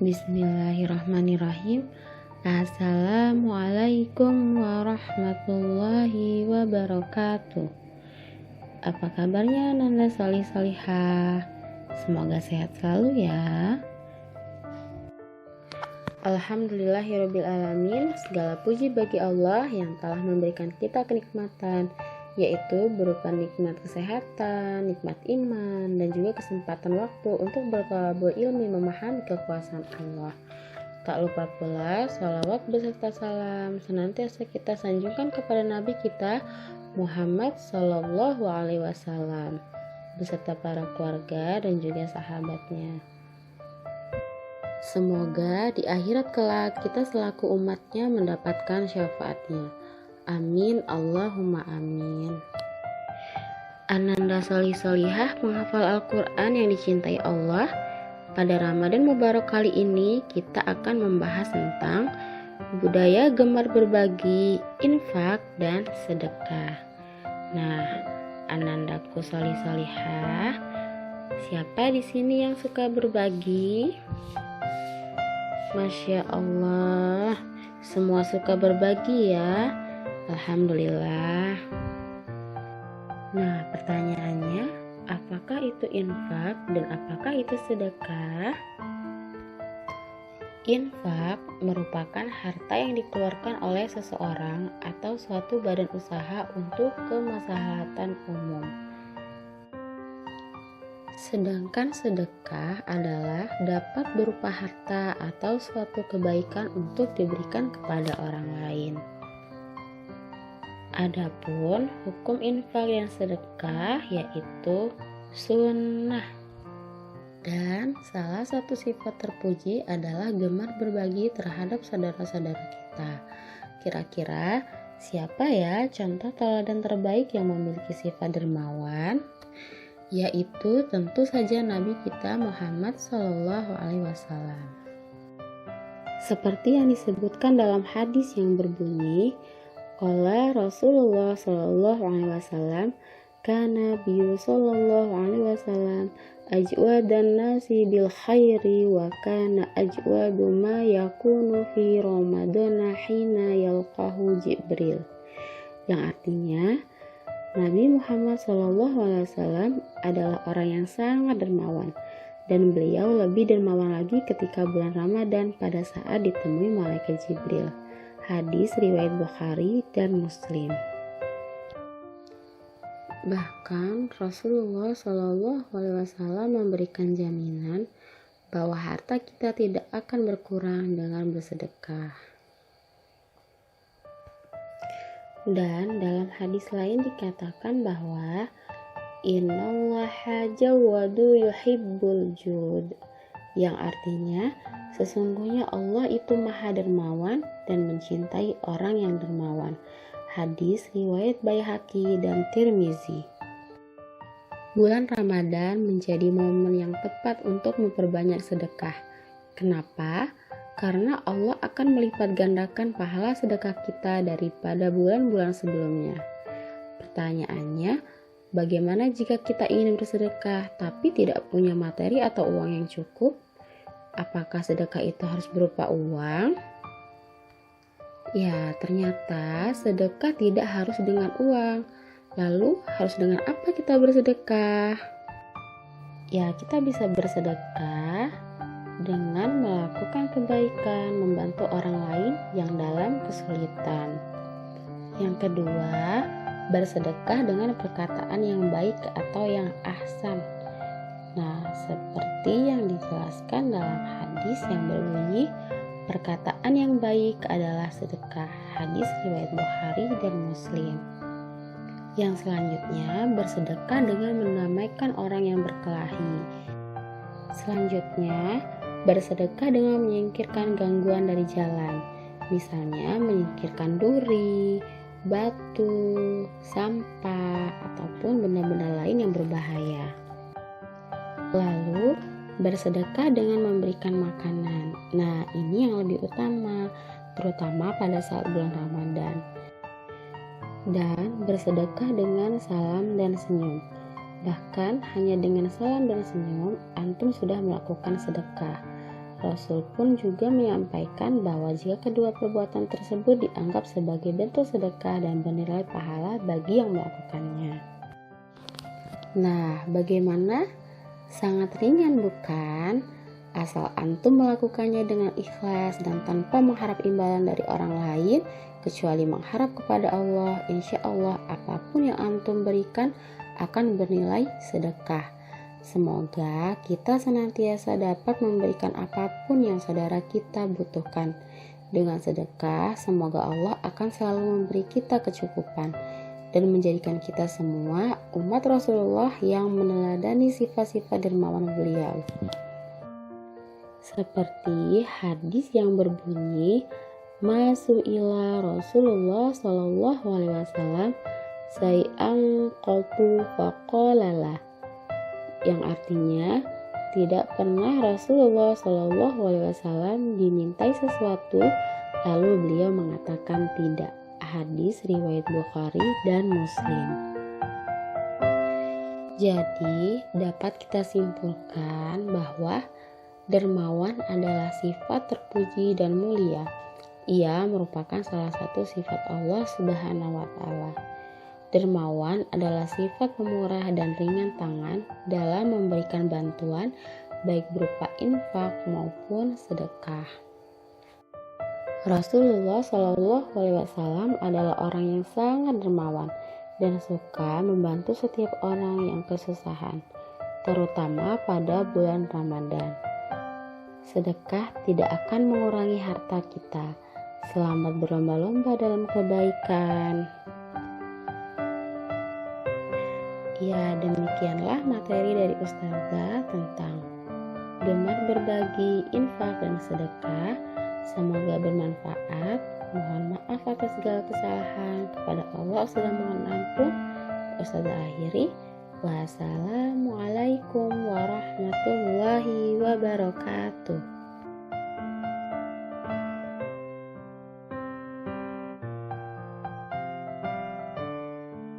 Bismillahirrahmanirrahim. Assalamualaikum warahmatullahi wabarakatuh. Apa kabarnya Nanda Solih-Solihah? Semoga sehat selalu ya. Alhamdulillahirrabbilalamin. Segala puji bagi Allah yang telah memberikan kita kenikmatan, yaitu berupa nikmat kesehatan, nikmat iman, dan juga kesempatan waktu untuk bertolabul ilmi memahami kekuasaan Allah. Tak lupa pula sholawat beserta salam senantiasa kita sanjungkan kepada Nabi kita Muhammad Sallallahu Alaihi Wasallam beserta para keluarga dan juga sahabatnya. Semoga di akhirat kelak kita selaku umatnya mendapatkan syafaatnya. Amin, Allahumma amin. Ananda Solih-Solihah penghafal Al-Quran yang dicintai Allah. Pada Ramadan Mubarak kali ini kita akan membahas tentang budaya gemar berbagi, infak, dan sedekah. Nah, Anandaku Solih-Solihah, siapa di sini yang suka berbagi? Masya Allah, semua suka berbagi ya. Alhamdulillah. Nah, pertanyaannya, apakah itu infak dan apakah itu sedekah? Infak merupakan harta yang dikeluarkan oleh seseorang atau suatu badan usaha untuk kemaslahatan umum. Sedangkan sedekah adalah dapat berupa harta atau suatu kebaikan untuk diberikan kepada orang lain. Adapun hukum infak yang sedekah yaitu sunnah. Dan salah satu sifat terpuji adalah gemar berbagi terhadap saudara-saudara kita. Kira-kira siapa ya contoh teladan terbaik yang memiliki sifat dermawan? Yaitu tentu saja Nabi kita Muhammad Sallallahu Alaihi Wasallam. Seperti yang disebutkan dalam hadis yang berbunyi, qala Rasulullah sallallahu alaihi wasallam, kana Nabi sallallahu alaihi wasallam ajwadan nasi bil khairi wa kana ajwadu ma yakunu fi Ramadana hina yalqahu Jibril. Yang artinya Nabi Muhammad sallallahu alaihi wasallam adalah orang yang sangat dermawan, dan beliau lebih dermawan lagi ketika bulan Ramadan pada saat ditemui malaikat Jibril. Hadis riwayat Bukhari dan Muslim. Bahkan Rasulullah Shallallahu Alaihi Wasallam memberikan jaminan bahwa harta kita tidak akan berkurang dengan bersedekah. Dan dalam hadis lain dikatakan bahwa innallaha jawadu yuhibbul jud, yang artinya sesungguhnya Allah itu maha dermawan dan mencintai orang yang dermawan. Hadis riwayat Baihaqi dan Tirmizi. Bulan Ramadan menjadi momen yang tepat untuk memperbanyak sedekah. Kenapa? Karena Allah akan melipat gandakan pahala sedekah kita daripada bulan-bulan sebelumnya. Pertanyaannya, bagaimana jika kita ingin bersedekah tapi tidak punya materi atau uang yang cukup? Apakah sedekah itu harus berupa uang? Ya, ternyata sedekah tidak harus dengan uang. Lalu harus dengan apa kita bersedekah? Ya, kita bisa bersedekah dengan melakukan kebaikan, membantu orang lain yang dalam kesulitan. Yang kedua, bersedekah dengan perkataan yang baik atau yang ahsan. Nah, seperti yang dijelaskan dalam hadis yang berbunyi, perkataan yang baik adalah sedekah. Hadis riwayat Bukhari dan Muslim. Yang selanjutnya, bersedekah dengan mendamaikan orang yang berkelahi. Selanjutnya, bersedekah dengan menyingkirkan gangguan dari jalan. Misalnya menyingkirkan duri, batu, sampah, ataupun benda-benda lain yang berbahaya. Lalu bersedekah dengan memberikan makanan. Nah, ini yang lebih utama, terutama pada saat bulan Ramadan. Dan bersedekah dengan salam dan senyum. Bahkan hanya dengan salam dan senyum, antum sudah melakukan sedekah. Rasul pun juga menyampaikan bahwa jika kedua perbuatan tersebut dianggap sebagai bentuk sedekah dan bernilai pahala bagi yang melakukannya. Nah, bagaimana? Sangat ringan bukan? Asal antum melakukannya dengan ikhlas dan tanpa mengharap imbalan dari orang lain, kecuali mengharap kepada Allah, insya Allah apapun yang antum berikan akan bernilai sedekah. Semoga kita senantiasa dapat memberikan apapun yang saudara kita butuhkan. Dengan sedekah, semoga Allah akan selalu memberi kita kecukupan dan menjadikan kita semua umat Rasulullah yang meneladani sifat-sifat dermawan beliau. Seperti hadis yang berbunyi, Masu'ila Rasulullah Sallallahu Alaihi Wasallam say'an qatu faqalalah, yang artinya tidak pernah Rasulullah Shallallahu Alaihi Wasallam dimintai sesuatu lalu beliau mengatakan tidak. Hadis riwayat Bukhari dan Muslim. Jadi dapat kita simpulkan bahwa dermawan adalah sifat terpuji dan mulia. Ia merupakan salah satu sifat Allah Subhanahu wa Ta'ala. Dermawan adalah sifat pemurah dan ringan tangan dalam memberikan bantuan baik berupa infak maupun sedekah. Rasulullah Shallallahu Alaihi Wasallam adalah orang yang sangat dermawan dan suka membantu setiap orang yang kesusahan, terutama pada bulan Ramadan. Sedekah tidak akan mengurangi harta kita. Selamat berlomba-lomba dalam kebaikan. Ya, demikianlah materi dari Ustazah tentang gemar berbagi, infak, dan sedekah. Semoga bermanfaat. Mohon maaf atas segala kesalahan. Kepada Allah sudah mohon ampun. Ustazah akhiri. Wassalamualaikum warahmatullahi wabarakatuh.